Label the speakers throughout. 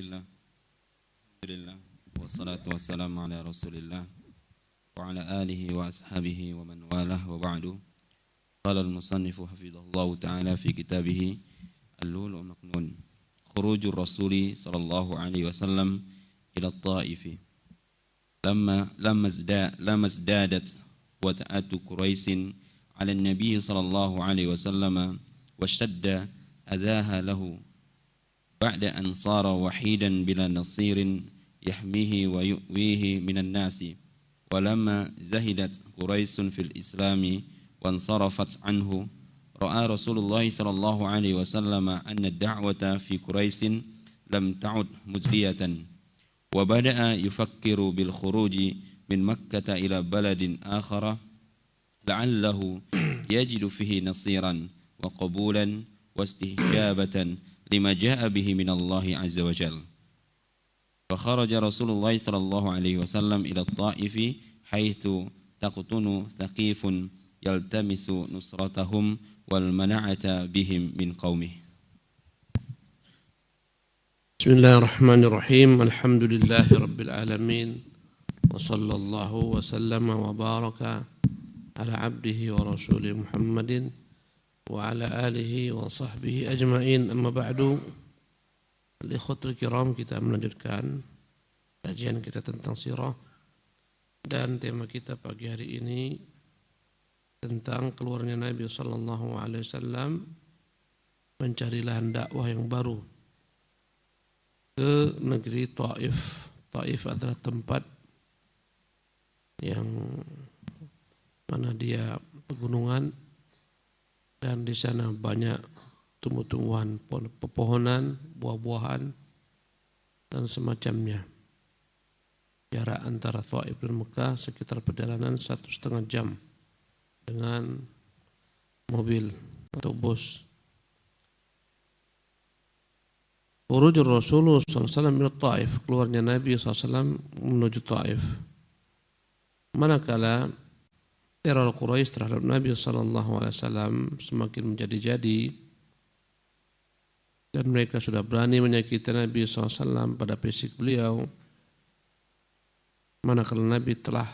Speaker 1: Bismillah, alhamdulillah, wassalatu wassalamu ala rasulillah wa ala alihi wa ashabihi wa man walah wa ba'du. Qala al-musannifu hafidhahullahu ta'ala fi kitabih Al-Lulu' Maknun, khurujur rasuli sallallahu alaihi wasallam ila at-Ta'ifi lamma izdadat wata'atu Quraisyin ala an-nabiy sallallahu alaihi wasallam washtadda adhaha lahu ba'da an sara wahidan bila nasirin yahmihi wa yu'wihi minan nasi wa lamma zahidat Quraisyun fil islami wa ansarafat anhu ra'a Rasulullah sallallahu alaihi wasallam anna ad-da'wata fi Quraisyin lam ta'ud mujriyatan wa bada'a yufakkiru bil khuruji min Makkah ila baladin akhara la'allahu yajidu fihi nasiran wa qabulan wa istihjabatan lima jaa bihi min Allah azza wa jalla. Fa kharaja Rasulullah sallallahu alaihi wasallam ila at-Ta'ifi haitsu taqtunu Thaqifun yaltamisu nusratahum wal mana'ata bihim min qaumih.
Speaker 2: Bismillahirrahmanirrahim. Alhamdulillahi rabbil alamin. Wa sallallahu wa sallama wa baraka ala abdihi wa rasulih Muhammadin wa ala alihi wa sahbihi ajma'in. Amma ba'du. Al-ikhwatul kiram, kita melanjutkan kajian kita tentang sirah, dan tema kita pagi hari ini tentang keluarnya Nabi sallallahu alaihi wasallam mencari lahan dakwah yang baru ke negeri Taif. Taif adalah tempat yang mana dia pegunungan, dan di sana banyak tumbuh-tumbuhan, pepohonan, buah-buahan, dan semacamnya. Jarak antara Taif dan Mekah sekitar perjalanan 1,5 jam dengan mobil atau bus. Khurujur Rasulullah SAW min Taif, keluarnya Nabi SAW menuju Taif. Manakala teror Quraisy terhadap Nabi SAW semakin menjadi-jadi dan mereka sudah berani menyakiti Nabi SAW pada fisik beliau, manakala Nabi telah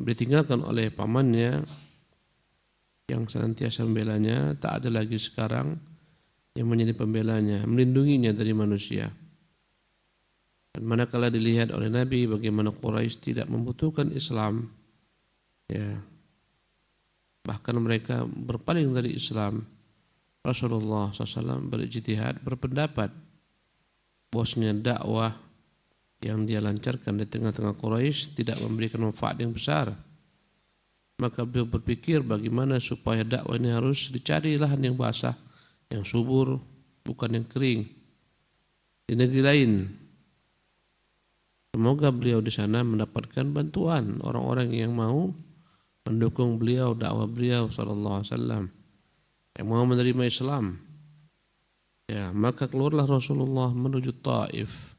Speaker 2: ditinggalkan oleh pamannya yang senantiasa membelanya, tak ada lagi sekarang yang menjadi pembelanya, melindunginya dari manusia. Dan manakala dilihat oleh Nabi bagaimana Quraisy tidak membutuhkan Islam, bahkan mereka berpaling dari Islam, Rasulullah SAW berijtihad, berpendapat bosnya dakwah yang dia lancarkan di tengah-tengah Quraisy tidak memberikan manfaat yang besar. Maka beliau berpikir bagaimana supaya dakwah ini harus dicari lahan yang basah, yang subur, bukan yang kering, di negeri lain. Semoga beliau di sana mendapatkan bantuan orang-orang yang mau mendukung beliau, dakwah beliau sallallahu alaihi wasallam, yang mau menerima Islam. Maka keluarlah Rasulullah menuju Taif.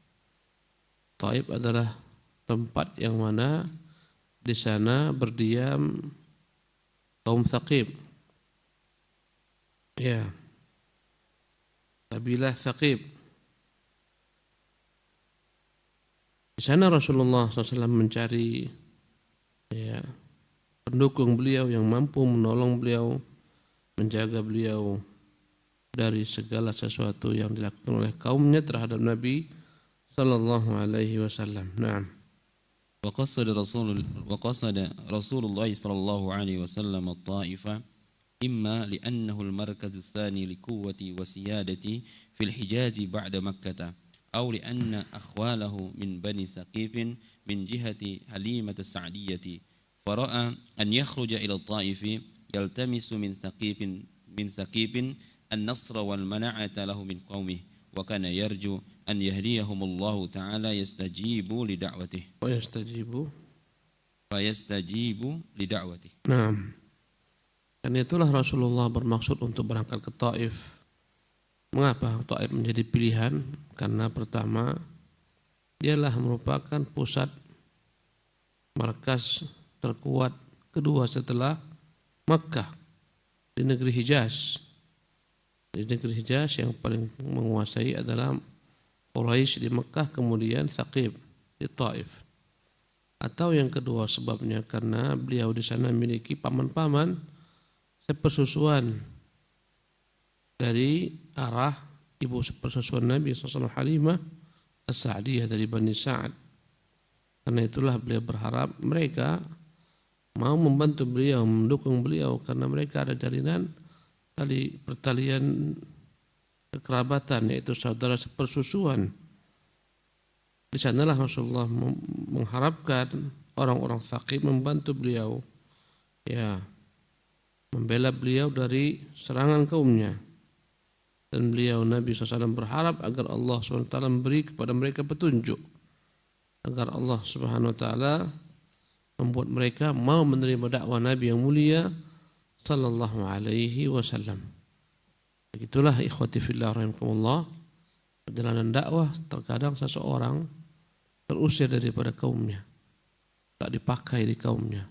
Speaker 2: Taif adalah tempat yang mana di sana berdiam kaum Thaqif. Kabilah Thaqif. Di sana Rasulullah SAW mencari pendukung beliau yang mampu menolong beliau, menjaga beliau dari segala sesuatu yang dilakukan oleh kaumnya terhadap Nabi sallallahu alaihi wasallam. Naam.
Speaker 1: وقصد رسول الله صلى الله عليه وسلم الطائف إما لأنه المركز الثاني لقوة وسيادة في الحجاز بعد مكة، أو لأن أخواله من بني ثقيف من جهة حليمة السعدية، فرأى أن يخرج إلى الطائف يلتمس من ثقيف النصر والمنعة له من قومه، وكان يرجو أن يهديهم الله تعالى يستجيب لدعوته. فيستجيب لدعوته.
Speaker 2: Nah, dan itulah Rasulullah bermaksud untuk berangkat ke Taif. Mengapa Taif menjadi pilihan? Karena pertama, dialah merupakan pusat markas terkuat kedua setelah Makkah di negeri Hijaz. Di negeri Hijaz yang paling menguasai adalah Quraisy di Mekah, kemudian Tsaqif di Taif. Atau yang kedua sebabnya karena beliau di sana memiliki paman-paman sepersusuan dari arah ibu sepersusuan Nabi SAW, Halimah As-Sa'diyah dari Bani Sa'ad. Karena itulah beliau berharap mereka mau membantu beliau, mendukung beliau, karena mereka ada jalinan tali pertalian kekerabatan, yaitu saudara sepersusuan. Di sanalah Rasulullah mengharapkan orang-orang Tsaqif membantu beliau, ya, membela beliau dari serangan kaumnya. Dan beliau Nabi SAW berharap agar Allah SWT memberi kepada mereka petunjuk, agar Allah Subhanahu Wa Taala membuat mereka mau menerima dakwah Nabi yang mulia sallallahu alaihi wasallam. Begitulah ikhwati fillah rahimakumullah, perjalanan dakwah. Terkadang seseorang terusir daripada kaumnya, tak dipakai di kaumnya,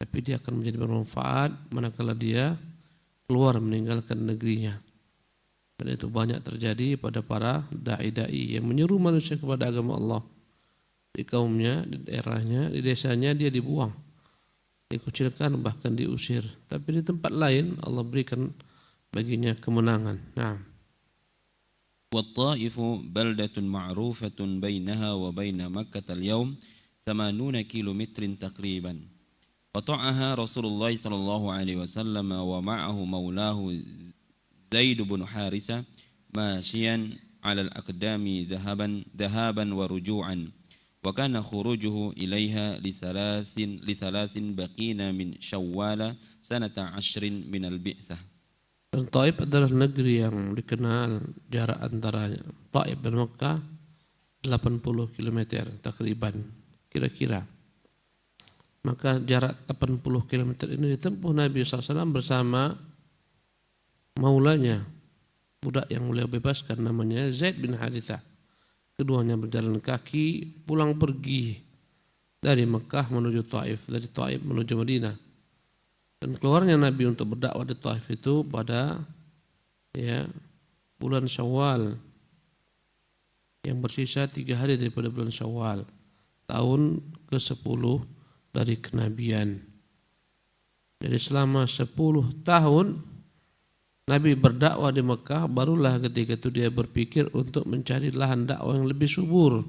Speaker 2: tapi dia akan menjadi bermanfaat manakala dia keluar meninggalkan negerinya. Dan itu banyak terjadi pada para dai-dai yang menyeru manusia kepada agama Allah. Di kaumnya, di daerahnya, di desanya dia dibuang, dikucilkan, bahkan diusir. Tapi di tempat lain Allah berikan baginya kemenangan. Nah.
Speaker 1: والطائف بلدة معروفة بينها وبين مكة اليوم 80 كيلومتر تقريبا قطعها رسول الله صلى الله عليه وسلم ومعه مولاه زيد بن حارثة ماشيا على الأقدام ذهابا ورجوعا وكان خروجه إليها لثلاث بقين من شوال سنة 10 من البعثة.
Speaker 2: Dan Taif adalah negeri yang dikenal jarak antara Taif dan Mekah 80 km takriban, kira-kira. Maka jarak 80 km ini ditempuh Nabi SAW bersama maulanya, budak yang beliau bebaskan, namanya Zaid bin Harithah. Keduanya berjalan kaki pulang pergi dari Mekah menuju Taif, dari Taif menuju Madinah. Dan keluarnya Nabi untuk berdakwah di Taif itu pada bulan Syawal, yang bersisa 3 hari daripada bulan Syawal, tahun ke-10 dari kenabian. Jadi selama 10 tahun Nabi berdakwah di Mekah, barulah ketika itu dia berpikir untuk mencari lahan dakwah yang lebih subur.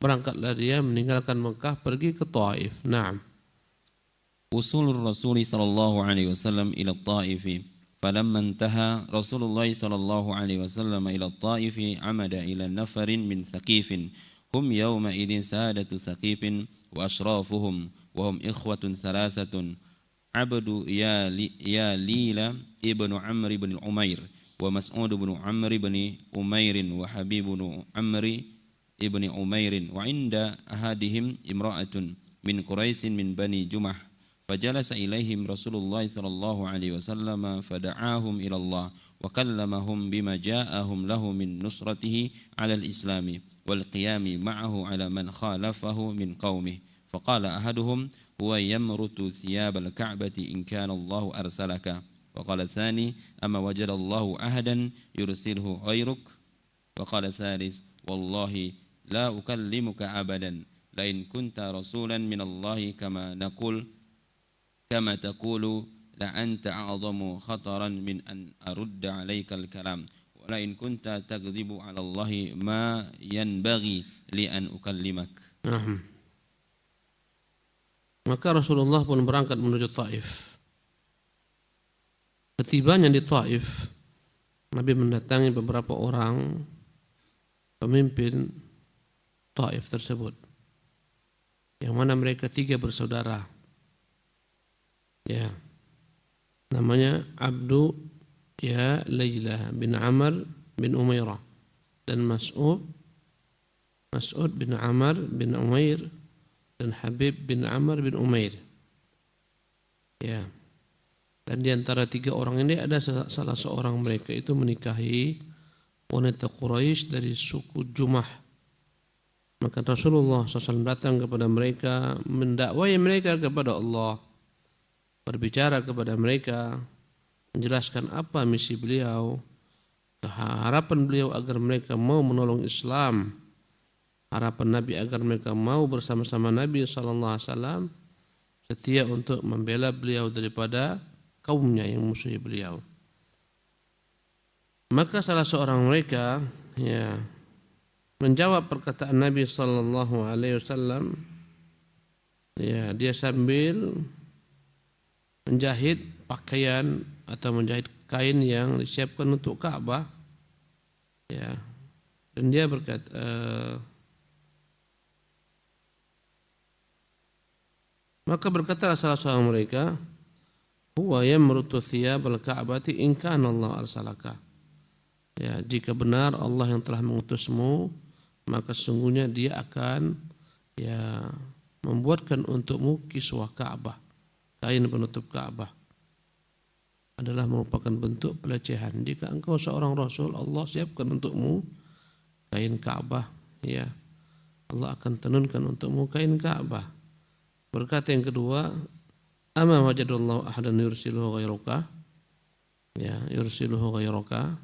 Speaker 2: Berangkatlah dia meninggalkan Mekah pergi ke Taif. Naam.
Speaker 1: وصول الرسول صلى الله عليه وسلم إلى الطائف فلما انتهى رسول الله صلى الله عليه وسلم إلى الطائف عمد إلى نفر من ثقيف هم يومئذ سادة ثقيف وأشرافهم وهم إخوة ثلاثة عبد يا ليل ابن عمرو بن عمير ومسعود بن عمرو بن أمير وحبيب بن عمرو بن عمير وعند أحدهم امرأة من قريش من بني جمح فجلس إليهم رسول الله صلى الله عليه وسلم فدعاهم إلى الله وكلمهم بما جاءهم له من نصرته على الإسلام والقيام معه على من خالفه من قومه فقال أحدهم هو يمرت ثياب الكعبة إن كان الله أرسلك وقال الثاني أما وجد الله أحدا يرسله غيرك وقال الثالث والله لا أكلمك أبدا لئن كنت رسولا من الله كما تقول لأنت أعظم خطرا من أن أرد عليك الكلام ولئن كنت تكذب على الله ما ينبغي لأن أكلمك.
Speaker 2: Maka Rasulullah pun berangkat menuju Taif. Ketibanya di Taif, Nabi mendatangi beberapa orang pemimpin Taif tersebut, yang mana mereka 3 bersaudara. Ya, namanya Abdu ya Layla bin Amr bin Umairah dan Mas'ud bin Amr bin Umair dan Habib bin Amr bin Umair. Ya. Dan di antara 3 orang ini ada salah seorang mereka itu menikahi wanita Quraisy dari suku Jumah. Maka Rasulullah SAW datang kepada mereka, mendakwai mereka kepada Allah, berbicara kepada mereka, menjelaskan apa misi beliau, harapan beliau agar mereka mau menolong Islam, harapan Nabi agar mereka mau bersama-sama Nabi SAW, setia untuk membela beliau daripada kaumnya yang musuhi beliau. Maka salah seorang mereka menjawab perkataan Nabi SAW. Dia sambil menjahit pakaian atau menjahit kain yang disiapkan untuk Ka'bah. Dan dia berkata, maka berkatalah salah seorang mereka, huwa yamrutu thiyabal Ka'bati in kana Allah arsalaka. Jika benar Allah yang telah mengutusmu, maka sesungguhnya dia akan membuatkan untukmu kiswah Ka'bah, kain penutup Ka'bah. Adalah merupakan bentuk pelecehan. Jika engkau seorang Rasul, Allah siapkan untukmu kain Ka'bah, Allah akan tenunkan untukmu kain Ka'bah. Berkata yang kedua, ama wajadallahu ahadan yursiluhu ghairuka, yursiluhu ghairuka.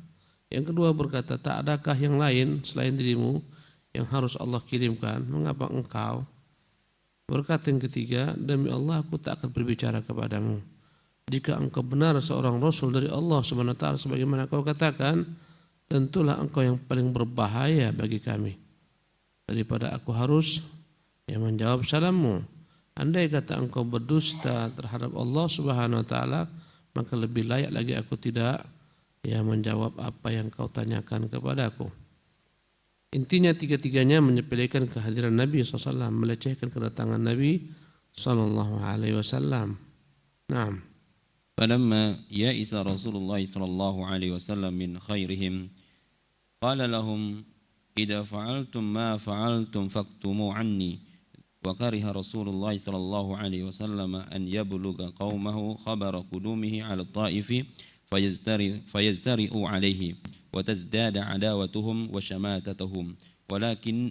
Speaker 2: Yang kedua berkata, tak adakah yang lain selain dirimu yang harus Allah kirimkan, mengapa engkau? Berkata yang ketiga, demi Allah aku tak akan berbicara kepadamu jika engkau benar seorang Rasul dari Allah Subhanahu wa ta'ala sebagaimana kau katakan, tentulah engkau yang paling berbahaya bagi kami daripada aku harus menjawab salammu. Andai kata engkau berdusta terhadap Allah Subhanahu wa ta'ala, maka lebih layak lagi aku tidak menjawab apa yang kau tanyakan kepadaku. Intinya tiga-tiganya menyepelekan kehadiran Nabi SAW, melecehkan kedatangan Nabi SAW. Naam.
Speaker 1: فلما يئس رسول الله صلى الله عليه وسلم من خيرهم قال لهم إذا فعلتم ما فعلتم فاكتموا عني. وكره رسول الله صلى الله عليه وسلم أن يبلغ قومه خبر قدومه على الطائف فيزدرئوا عليه وتزداد عداوتهم وشماتتهم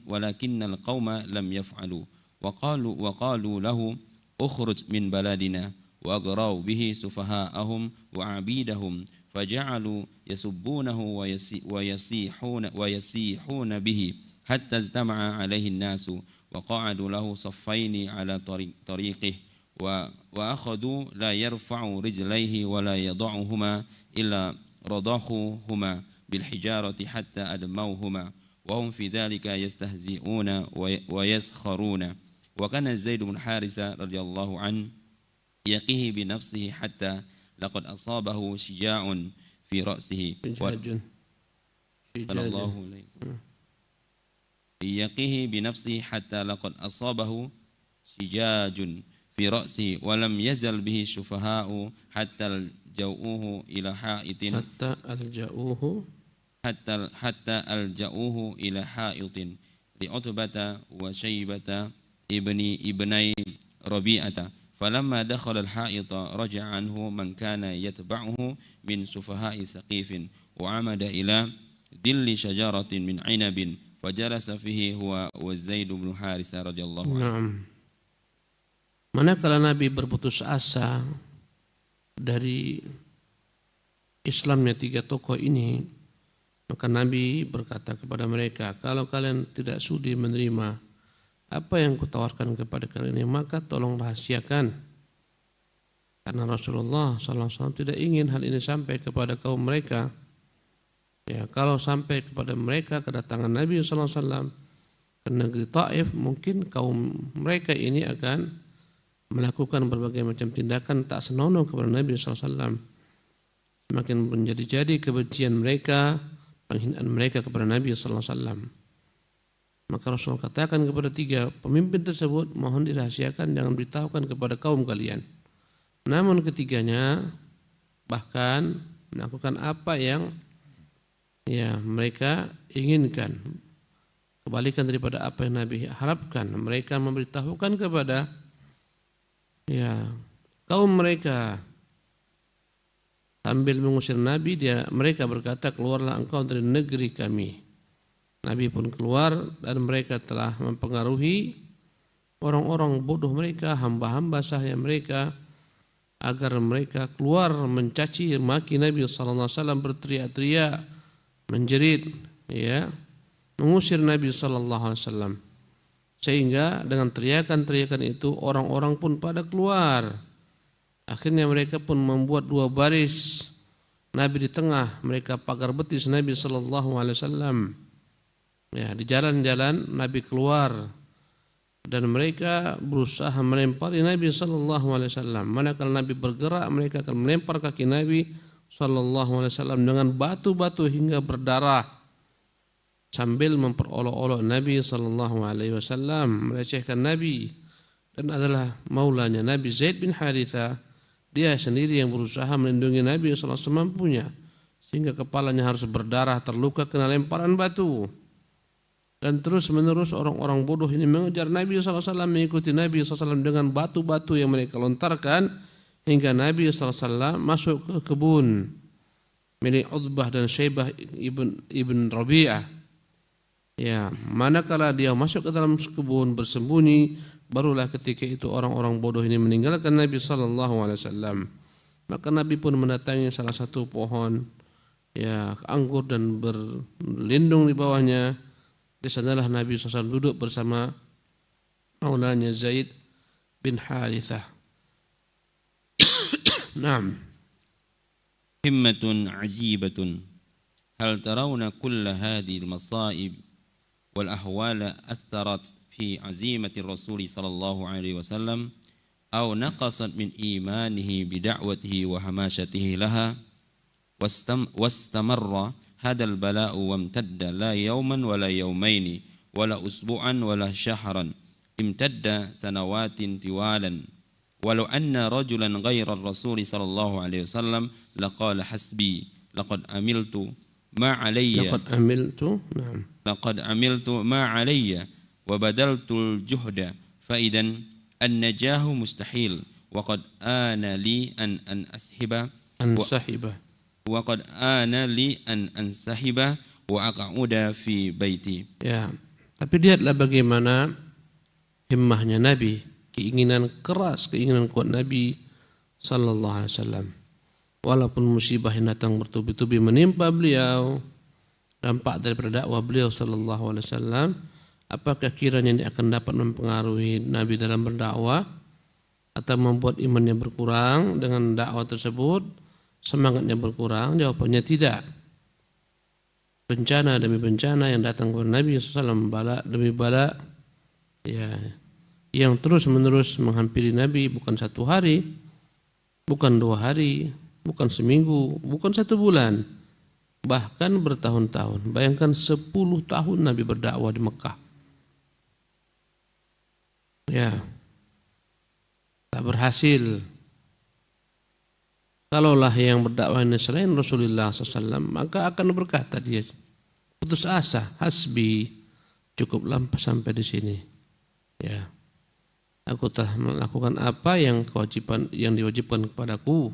Speaker 1: ولكن القوم لم يفعلوا وقالوا له اخرج من بلدنا وأغروا به سفهاءهم وعبيدهم فجعلوا يسبونه ويسيحون به حتى اجتمع عليه الناس وقعدوا له صفين على طريقه وأخذوا لا يرفع رجليه ولا يضعهما إلا رضخوهما بالحجارة حتى أدموهما وهم في ذلك يستهزئون ويسخرون. وكان زيد بن حارثة رضي الله عنه يقيه بنفسه حتى لقد أصابه شجاع في رأسه يقيه بنفسه حتى لقد أصابه شجاج في رأسه ولم يزل به السفهاء حتى ألجأوه إلى حائط إلى حائط لعتبة وشيبة ابني ربيعة. فلما دخل الحائط رجع عنه من كان يتبعه من سفهاء ثقيف وعمد إلى ظل شجرة من عنب فجلس فيه هو وزيد بن حارثة رضي الله عنه.
Speaker 2: Manakala Nabi berputus asa dari Islamnya tiga tokoh ini, maka Nabi berkata kepada mereka, kalau kalian tidak sudi menerima apa yang kutawarkan kepada kalian ini, maka tolong rahasiakan. Karena Rasulullah SAW tidak ingin hal ini sampai kepada kaum mereka. Kalau sampai kepada mereka kedatangan Nabi SAW ke negeri Taif, mungkin kaum mereka ini akan melakukan berbagai macam tindakan tak senonoh kepada Nabi SAW. Semakin menjadi-jadi kebencian mereka, penghinaan mereka kepada Nabi SAW. Maka Rasul katakan kepada tiga pemimpin tersebut, mohon dirahasiakan, jangan beritahukan kepada kaum kalian. Namun ketiganya bahkan melakukan apa yang mereka inginkan, kebalikan daripada apa yang Nabi harapkan. Mereka memberitahukan kepada kaum mereka sambil mengusir Nabi, mereka berkata, keluarlah engkau dari negeri kami. Nabi pun keluar dan mereka telah mempengaruhi orang-orang bodoh mereka, hamba-hamba sahaya mereka, agar mereka keluar mencaci maki Nabi SAW, berteriak-teriak menjerit, ya, mengusir Nabi sallallahu alaihi wasallam. Sehingga dengan teriakan-teriakan itu orang-orang pun pada keluar. Akhirnya mereka pun membuat dua baris, Nabi di tengah, mereka pagar betis Nabi sallallahu alaihi wasallam. Ya, di jalan-jalan Nabi keluar dan mereka berusaha melempari Nabi sallallahu alaihi wasallam. Manakala Nabi bergerak, mereka akan melempar kaki Nabi sallallahu alaihi wasallam dengan batu-batu hingga berdarah sambil memperolok-olok Nabi sallallahu alaihi wasallam, melecehkan Nabi. Dan adalah maulanya Nabi Zaid bin Haritha, dia sendiri yang berusaha melindungi Nabi sallallahu alaihi wasallam semampunya, sehingga kepalanya harus berdarah terluka kena lemparan batu. Dan terus-menerus orang-orang bodoh ini mengejar Nabi SAW, mengikuti Nabi SAW dengan batu-batu yang mereka lontarkan, hingga Nabi SAW masuk ke kebun milik Utbah dan Syaibah ibn Rabi'ah. Ya, manakala dia masuk ke dalam kebun bersembunyi, barulah ketika itu orang-orang bodoh ini meninggalkan Nabi SAW. Maka Nabi pun mendatangi salah satu pohon, ya, anggur dan berlindung di bawahnya. Di sanalah Nabi SAW duduk bersama maulanya Zaid bin Harithah. Naam.
Speaker 1: همة عجيبة هل ترون كل هذه المصائب والأهوال أثرت في عزيمة الرسول صلى الله عليه وسلم أو نقصت من إيمانه بدعوته وهماشته لها واستمر هذا البلاء وامتد لا يوما ولا يومين ولا أسبوعا ولا شهرا امتد سنوات طوالا ولو أن رجلا غير الرسول صلى الله عليه وسلم لقال حسبي لقد عملت ما علي لقد عملت ما علي وبذلت الجهد فإذا النجاه مستحيل وقد آن لي أن أنسحب وقد آن لي أن أنسحب وأقعد في بيتي.
Speaker 2: Ya, tapi lihatlah bagaimana himmahnya Nabi, keinginan keras, keinginan kuat Nabi sallallahu alaihi wasallam. Walaupun musibah yang datang bertubi-tubi menimpa beliau, dampak daripada dakwah beliau sallallahu alaihi wasallam, apakah kiranya ini akan dapat mempengaruhi Nabi dalam berdakwah atau membuat imannya berkurang dengan dakwah tersebut? Semangatnya berkurang? Jawabannya tidak. Bencana demi bencana yang datang kepada Nabi SAW, bala demi bala, ya, yang terus menerus menghampiri Nabi, bukan satu hari, bukan 2 hari, bukan seminggu, bukan 1 bulan, bahkan bertahun-tahun. Bayangkan 10 tahun Nabi berdakwah di Mekah. Ya, tak berhasil. Kalaulah yang berdakwah ini selain Rasulullah SAW, maka akan berkata dia, putus asa, hasbi, cukuplah sampai di sini. Ya, aku telah melakukan apa yang diwajibkan kepadaku.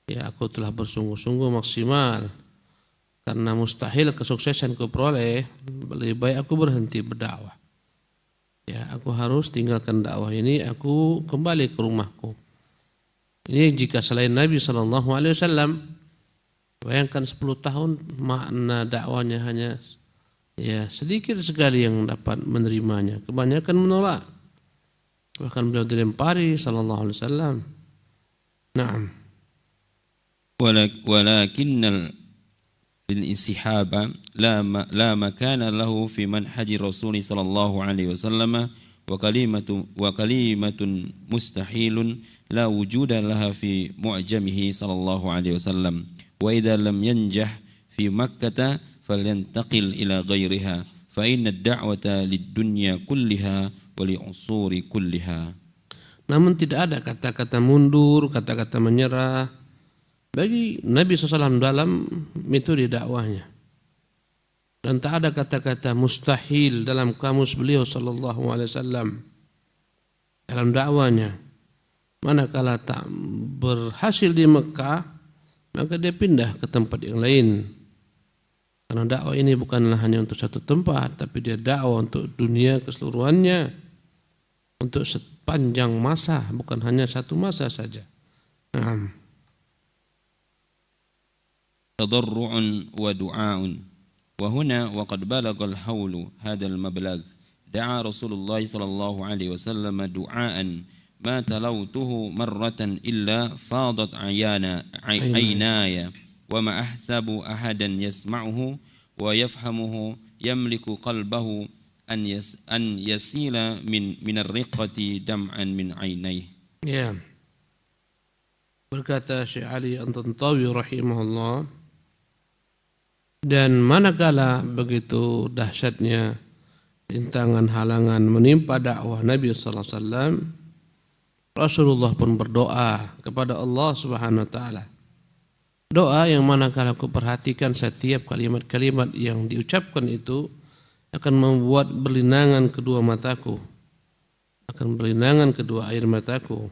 Speaker 2: Ya, aku telah bersungguh-sungguh maksimal. Karena mustahil kesuksesan ku peroleh, lebih baik aku berhenti berdakwah. Ya, aku harus tinggalkan dakwah ini, aku kembali ke rumahku. Ini jika selain Nabi SAW, bayangkan 10 tahun makna dakwanya hanya, ya, sedikit sekali yang dapat menerimanya, kebanyakan menolak. Bahkan beliau dilempari sallallahu alaihi wasallam. Naam.
Speaker 1: ولكن الانسحاب لا مكان له في منهج الرسول صلى الله عليه وسلم وكلمة مستحيل لا وجود لها في معجمه صلى الله عليه وسلم وإذا لم ينجح في مكة فلينتقل إلى غيرها فإن الدعوة للدنيا كلها ولعصور كلها.
Speaker 2: Namun tidak ada kata-kata mundur, kata-kata menyerah bagi Nabi SAW dalam metode dakwahnya. Dan tak ada kata-kata mustahil dalam kamus beliau sallallahu alaihi wasallam dalam dakwanya. Manakala tak berhasil di Mekah, maka dia pindah ke tempat yang lain. Karena dakwah ini bukanlah hanya untuk satu tempat, tapi dia dakwah untuk dunia keseluruhannya, untuk sepanjang masa, bukan hanya satu masa saja. Nah,
Speaker 1: تضرع ودعاء. وهنا وقد بلغ الحول هذا المبلغ دعا رسول الله صلى الله عليه وسلم دعاء ما تلوته مرة إلا فاضت عيناي وما أحسب أحدا يسمعه ويفهمه يملك قلبه أن يسيل من الرقة دمعا من عينيه.
Speaker 2: Ya. Berkata Syekh Ali At-Tantawi rahimahullah, dan manakala begitu dahsyatnya rintangan halangan menimpa dakwah Nabi sallallahu alaihi wasallam, Rasulullah pun berdoa kepada Allah Subhanahu wa taala. Doa yang manakala aku perhatikan setiap kalimat-kalimat yang diucapkan itu akan membuat berlinangan kedua mataku, akan berlinangan kedua air mataku.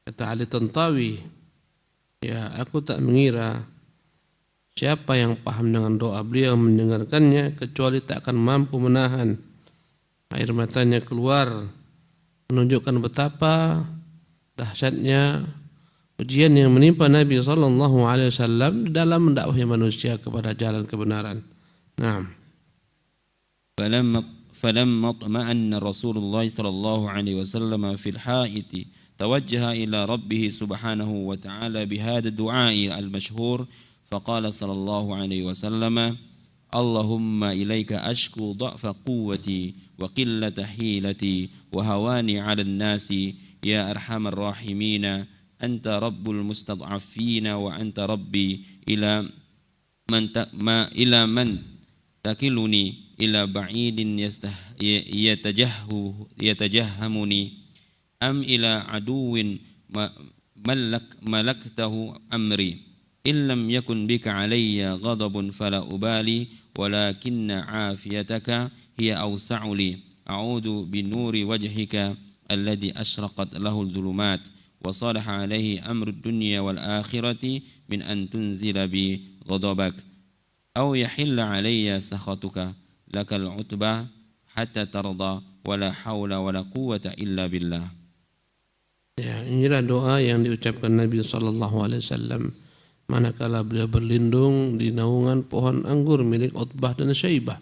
Speaker 2: Kata Ali Tantawi, ya aku tak mengira siapa yang paham dengan doa beliau mendengarkannya kecuali tak akan mampu menahan air matanya keluar, menunjukkan betapa dahsyatnya ujian yang menimpa Nabi sallallahu alaihi wasallam dalam mendakwahi manusia kepada jalan kebenaran. Naam.
Speaker 1: فلما اطمأن رسول الله صلى الله عليه وسلم في الحائط توجه إلى ربه سبحانه وتعالى بهذا الدعاء المشهور فقال صلى الله عليه وسلم اللهم إليك أشكو ضعف قوتي وقلة حيلتي وهواني على الناس يا أرحم الراحمين أنت رب المستضعفين وأنت ربي إلى من تكلني إلى بعيد يتجهمني أم إلى عدو ملكته أمري إن لم يكن بك علي غضب فلا أبالي ولكن عافيتك هي أوسع لي أعوذ بنور وجهك الذي أشرقت له الظلمات وصالح عليه أمر الدنيا والآخرة من أن تنزل بي غضبك أو يحل علي سخطك لك العتبى حتى ترضى ولا حول ولا قوة إلا بالله.
Speaker 2: Ya, inilah doa yang diucapkan Nabi sallallahu alaihi wasallam manakala beliau berlindung di naungan pohon anggur milik Utbah dan Syaibah,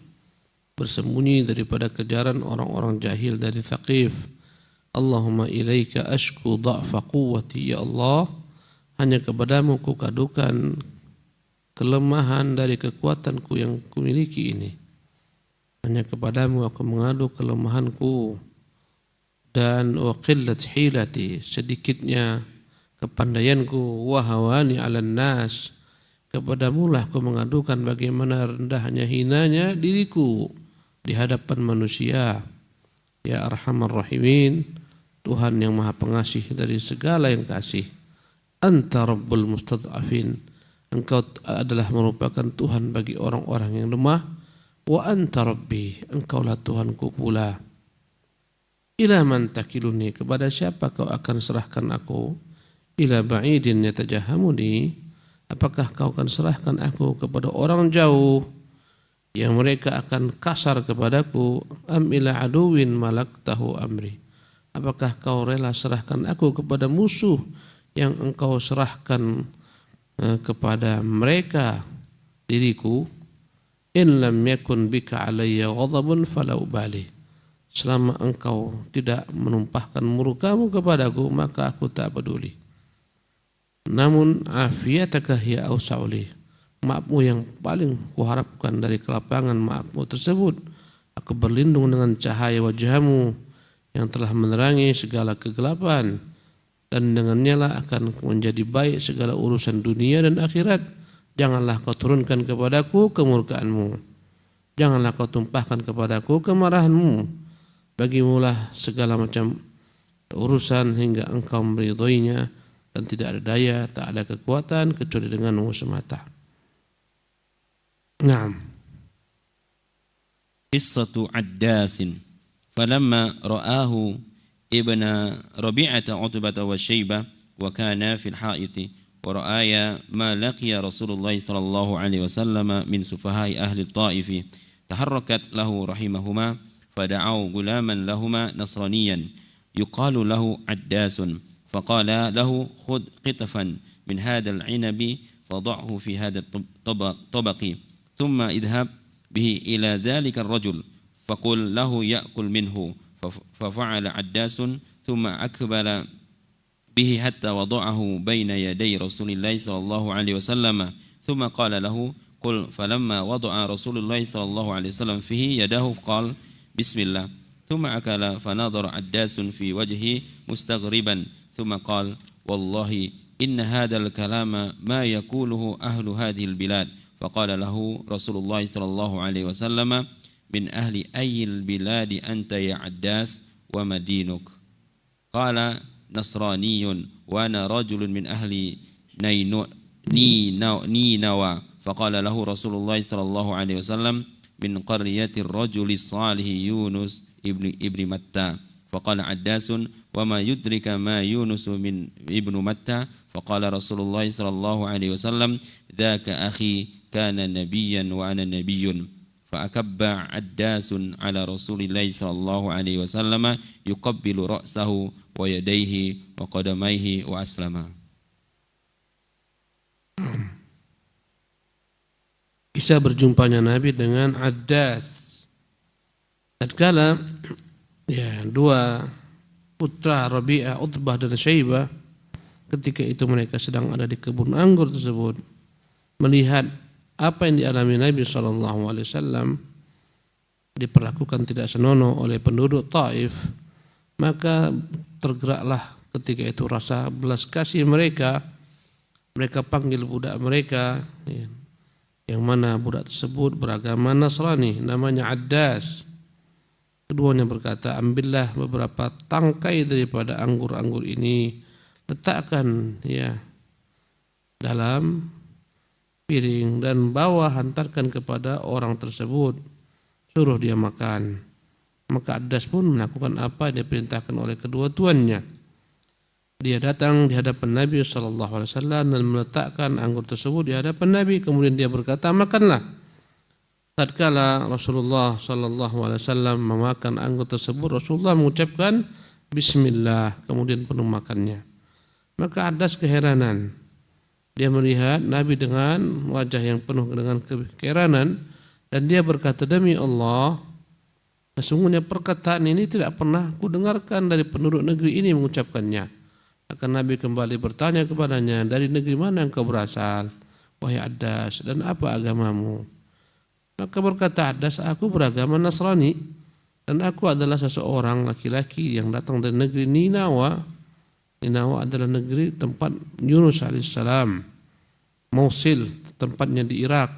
Speaker 2: bersembunyi daripada kejaran orang-orang jahil dari Thaqif. Allahumma ilaika ashku dha'fa quwwati, ya Allah, hanya kepadamu ku kadukan kelemahan dari kekuatanku yang kumiliki ini. Hanya kepadamu aku mengadu kelemahanku, dan wa qillat hilati, sedikitnya kepandaianku, wa hawani 'alan nas, kepadamulah aku mengadukan bagaimana rendahnya hinanya diriku di hadapan manusia. Ya Arhamar Rahimin, Tuhan yang Maha Pengasih dari segala yang kasih. Anta Rabbul Mustad'afin, Engkau adalah merupakan Tuhan bagi orang-orang yang lemah. Wa anta Rabbi, Engkaulah Tuhanku pula. Ila man takiluni, kepada siapa kau akan serahkan aku? Ila ba'idin yatajahamuni, apakah kau akan serahkan aku kepada orang jauh yang mereka akan kasar kepadaku? Am ila aduwin malaktahu amri, apakah kau rela serahkan aku kepada musuh yang engkau serahkan kepada mereka diriku? In lam yakun bika alayya ghadabun fala ubali, selama engkau tidak menumpahkan murkamu kepadaku maka aku tak peduli. Namun afiyataka hiya awsa'uli, maafmu yang paling kuharapkan dari kelapangan maafmu tersebut. Aku berlindung dengan cahaya wajahmu yang telah menerangi segala kegelapan, dan dengannya lah akan menjadi baik segala urusan dunia dan akhirat. Janganlah kau turunkan kepadaku kemurkaanmu, janganlah kau tumpahkan kepadaku kemarahanmu. Bagimulah segala macam urusan hingga engkau meridhoinya, dan tidak ada daya, tak ada kekuatan kecuali denganmu semata. Naam.
Speaker 1: Qissatu Addasin falamma ra'ahu ibn Rabi'ata Utbah wa Syaibah wa kana fil ha'iti wa ra'aya ma laqiya Rasulullah sallallahu alaihi wasallam min sufahai ahli Taif taharrakat lahu rahimahuma fada'au gulaman lahuma nasraniyan yuqalu lahu Addasun faqala lahu khudh qitfan min hadha al-'inabi فضعه في هذا الطبق ثم اذهب به إلى ذلك الرجل فقل له يأكل منه. ففعل عداس ثم أقبل به حتى وضعه بين يدي رسول الله صلى الله عليه وسلم ثم قال له قل. فلما وضع رسول الله صلى الله عليه وسلم فيه يده قال بسم الله ثم أكل. فنظر عداس في وجهه مستغربا ثم قال والله إن هذا الكلام ما يقوله أهل هذه البلاد. فقال له رسول الله صلى الله عليه وسلم من أهل أي البلاد أنت يا عداس وما دينك؟ قال نصراني وأنا رجل من أهل نينوى. فقال له رسول الله صلى الله عليه وسلم من قرية الرجل الصالح يونس ابن متى. فقال عداس وما يدرك ما يونس من ابن متى؟ فقال رسول الله صلى الله عليه وسلم ذاك أخي كان نبيا وأنا نبي. فأكب عداس على رسول الله صلى الله عليه وسلم يقبل رأسه ويديه وقدميه وأسلم.
Speaker 2: Kisah berjumpanya Nabi dengan Addas. Tatkala dua putra Rabi'ah, Utbah dan Syaibah, ketika itu mereka sedang ada di kebun anggur tersebut, melihat apa yang dialami Nabi SAW diperlakukan tidak senonoh oleh penduduk Taif, maka tergeraklah ketika itu rasa belas kasih mereka. Mereka panggil budak mereka, yang mana budak tersebut beragama Nasrani, namanya Addas. Keduanya berkata, ambillah beberapa tangkai daripada anggur-anggur ini, letakkan dalam piring dan bawa hantarkan kepada orang tersebut, suruh dia makan. Maka Addas pun melakukan apa yang diperintahkan oleh kedua tuannya. Dia datang di hadapan Nabi SAW dan meletakkan anggur tersebut di hadapan Nabi. Kemudian dia berkata, makanlah. Tatkala Rasulullah SAW memakan anggur tersebut, Rasulullah mengucapkan Bismillah, kemudian penuh makannya. Maka Addas keheranan. Dia melihat Nabi dengan wajah yang penuh dengan keheranan dan dia berkata, demi Allah, sesungguhnya perkataan ini tidak pernah kudengarkan dari penduduk negeri ini mengucapkannya. Akan Nabi kembali bertanya kepadanya, dari negeri mana engkau berasal, wahai Addas, dan apa agamamu? Maka berkata Addas, aku beragama Nasrani dan aku adalah seseorang laki-laki yang datang dari negeri Ninawa. Ninawa adalah negeri tempat Yunus alaihissalam, Mosul tempatnya di Irak.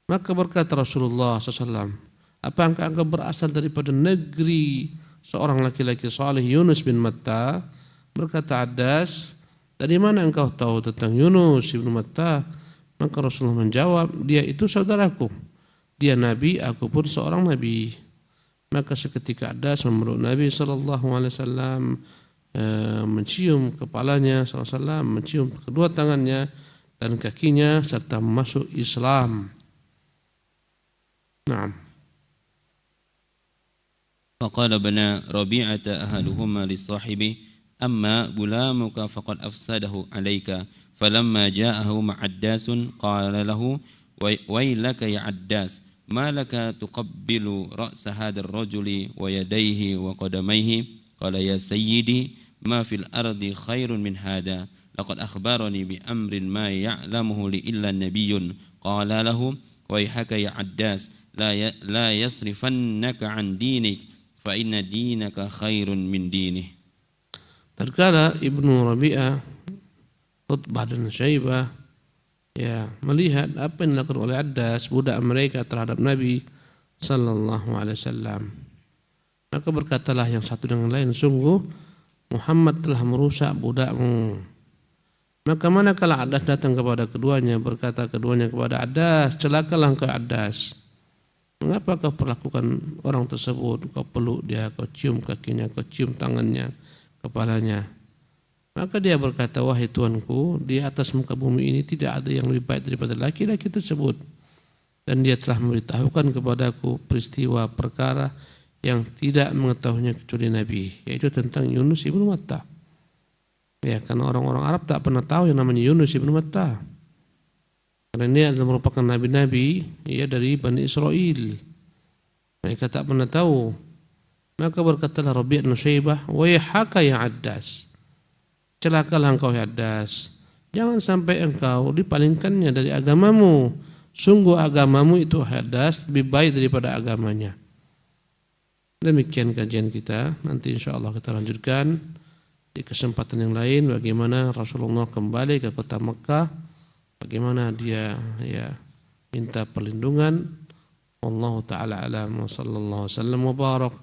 Speaker 2: Maka berkata Rasulullah SAW, apakah engkau berasal daripada negeri seorang laki-laki saleh Yunus bin Matta? Berkata Addas, dari mana engkau tahu tentang Yunus bin Matta? Maka Rasulullah menjawab, dia itu saudaraku, dia nabi, aku pun seorang nabi. Maka seketika Addas memeluk Nabi SAW, mencium kepalanya SAW, mencium kedua tangannya dan kakinya serta masuk Islam. Naam.
Speaker 1: فقال ابن ربيعة أحدهما لصاحبه أما غلامك فقد أفسده عليك. فلما جاءه عداس قال له ويلك يا عداس ما لك تقبل رأس هذا الرجل ويديه وقدميه؟ قال يا سيدي ما في الأرض خير من هذا، لقد أخبرني بأمر ما يعلمه إلا النبي. قال له ويحك يا عداس لا يصرفنك عن دينك فإن دينك خير من دينه.
Speaker 2: Tatkala Ibnu Rabi'ah, Utbah dan Syaibah melihat apa yang dilakukan oleh Addas, budak mereka terhadap Nabi sallallahu alaihi wasallam, maka berkatalah yang satu dengan lain, sungguh Muhammad telah merusak budakmu. Maka manakala Addas datang kepada keduanya, berkata keduanya kepada Addas, celakalah engkau Addas. Mengapa kau perlakukan orang tersebut? Kau peluk dia, kau cium kakinya, kau cium tangannya, kepalanya. Maka dia berkata, wahai tuanku, di atas muka bumi ini tidak ada yang lebih baik daripada laki-laki tersebut. Dan dia telah memberitahukan kepadaku peristiwa perkara yang tidak mengetahuinya kecuali Nabi, yaitu tentang Yunus ibnu Matta. Karena orang-orang Arab tak pernah tahu yang namanya Yunus ibnu Matta. Karena ini adalah merupakan nabi-nabi ya dari Bani Israel. Mereka tak pernah tahu. Maka berkatalah Rabi' bin Syaibah, "Waihaka ya Addas. Celakalah engkau ya Addas. Jangan sampai engkau dipalingkannya dari agamamu. Sungguh agamamu itu Addas lebih baik daripada agamanya." Demikian kajian kita. Nanti insyaallah kita lanjutkan di kesempatan yang lain bagaimana Rasulullah kembali ke kota Mekah, bagaimana dia minta perlindungan. Wallahu taala alam wa sallallahu wasallam wa barak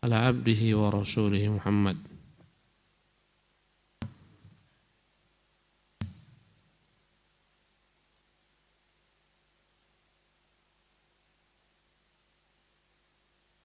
Speaker 2: ala abdihi wa rasulihi Muhammad.